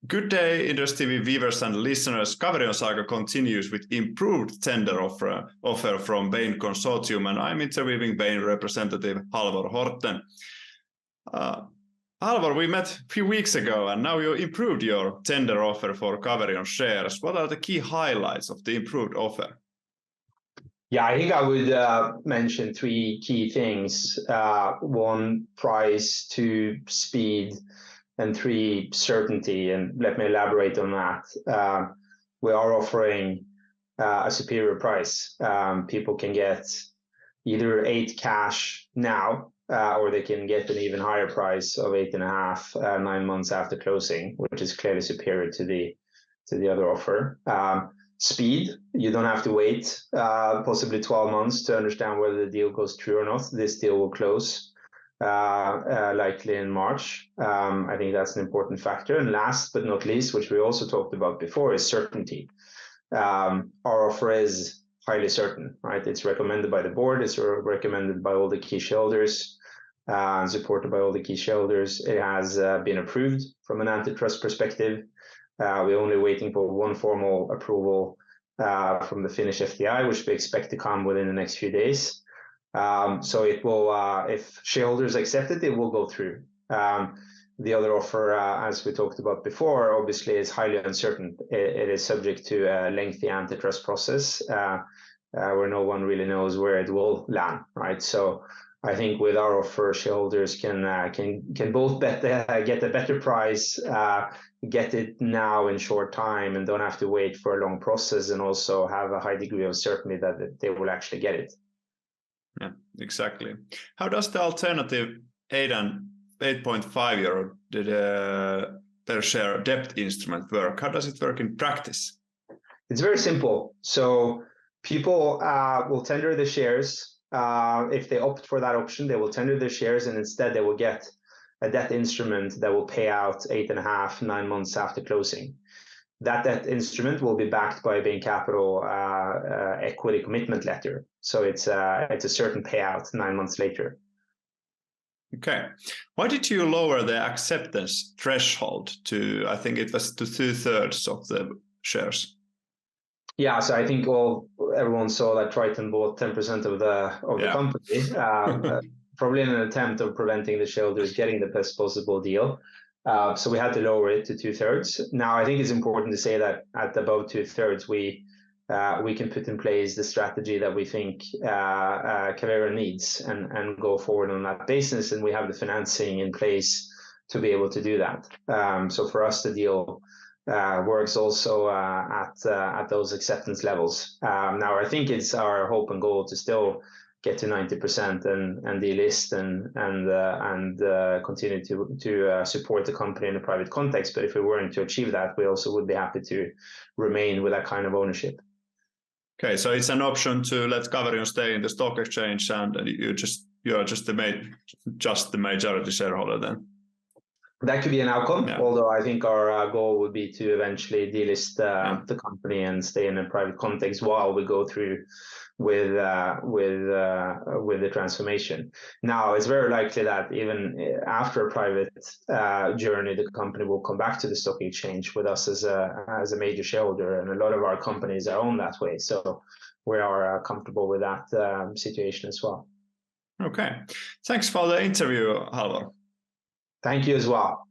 Good day, Inderes TV viewers and listeners. Caverion saga continues with improved tender offer from Bain consortium, and I'm interviewing Bain representative Halvor Horten. Halvor, we met a few weeks ago, and now you improved your tender offer for Caverion shares. What are the key highlights of the improved offer? Yeah, I think I would mention three key things. One, price; two, speed; and three, certainty. And let me elaborate on that. We are offering a superior price. People can get either 8 cash now, or they can get an even higher price of 8.5, 9 months after closing, which is clearly superior to the other offer. Speed, you don't have to wait possibly 12 months to understand whether the deal goes through or not. This deal will close likely in March. I think that's an important factor. And last but not least, which we also talked about before, is certainty. Our offer is highly certain, right? It's recommended by the board. It's recommended by all the key shareholders, supported by all the key shareholders. It has been approved from an antitrust perspective. We're only waiting for one formal approval from the Finnish FDI, which we expect to come within the next few days. So it will, if shareholders accept it, it will go through. The other offer, as we talked about before, obviously is highly uncertain. It is subject to a lengthy antitrust process where no one really knows where it will land, right? So I think with our offer, shareholders can both get a better price, get it now in short time, and don't have to wait for a long process, and also have a high degree of certainty that they will actually get it. Yeah, exactly. How does the alternative 8 and 8.5 euro per share debt instrument work? How does it work in practice? It's very simple. So people will tender the shares. If they opt for that option, they will tender their shares, and instead they will get a debt instrument that will pay out 8.5, 9 months after closing. That debt instrument will be backed by a Bain Capital equity commitment letter. So it's a certain payout 9 months later. Okay. Why did you lower the acceptance threshold to, I think it was to 2/3 of the shares? Yeah, so I think everyone saw that Triton bought 10% of the company, probably in an attempt of preventing the shareholders getting the best possible deal. So we had to lower it to 2/3. Now, I think it's important to say that at above 2/3, we can put in place the strategy that we think Caverion needs and go forward on that basis, and we have the financing in place to be able to do that. So for us, the deal works also at those acceptance levels. Now, I think it's our hope and goal to still get to 90% and delist and continue to support the company in a private context. But if we weren't to achieve that, we also would be happy to remain with that kind of ownership. Okay, so it's an option to let Caverion stay in the stock exchange, and you're just the majority shareholder then. That could be an outcome, although I think our goal would be to eventually delist the company and stay in a private context while we go through with the transformation. Now, it's very likely that even after a private journey, the company will come back to the stock exchange with us as a major shareholder, and a lot of our companies are owned that way. So we are comfortable with that situation as well. Okay, thanks for the interview, Halvor. Thank you as well.